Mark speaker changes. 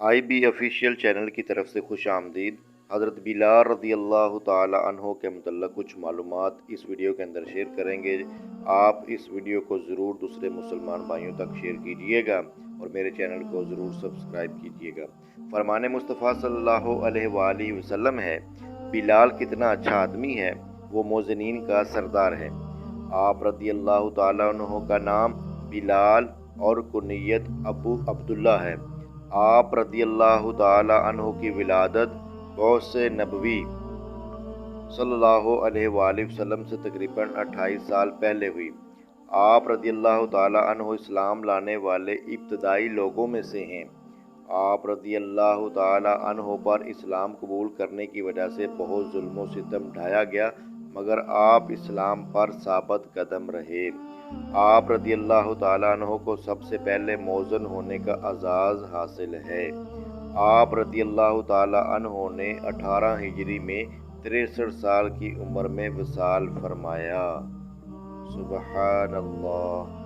Speaker 1: I be official channel کی طرف سے خوش آمدید۔ حضرت بلال رضی اللہ تعالی عنہ کے متعلق کچھ معلومات اس ویڈیو کے اندر شیئر کریں گے۔ آپ اس ویڈیو کو ضرور دوسرے مسلمان بھائیوں تک شیئر کیجئے گا اور میرے چینل کو ضرور سبسکرائب کیجئے گا۔ فرمان مصطفیٰ صلی اللہ علیہ وآلہ وسلم ہے، بلال کتنا اچھا آدمی ہے، وہ موذنین کا سردار ہے۔ آپ رضی اللہ تعالی عنہ کا نام بلال اور کنیت ابو عبداللہ ہے۔ آپ رضی اللہ تعالی عنہ کی ولادت بعث نبوی صلی اللہ علیہ وآلہ وسلم سے تقریباً 28 سال پہلے ہوئی۔ آپ رضی اللہ تعالی عنہ اسلام لانے والے ابتدائی لوگوں میں سے ہیں۔ آپ رضی اللہ تعالی عنہ پر اسلام قبول کرنے کی وجہ سے بہت ظلم و ستم ڈھایا گیا، مگر آپ اسلام پر ثابت قدم رہے۔ آپ رضی اللہ تعالی عنہ کو سب سے پہلے مؤذن ہونے کا اعزاز حاصل ہے۔ آپ رضی اللہ تعالی عنہ نے 18 ہجری میں 63 سال کی عمر میں وصال فرمایا۔ سبحان اللہ۔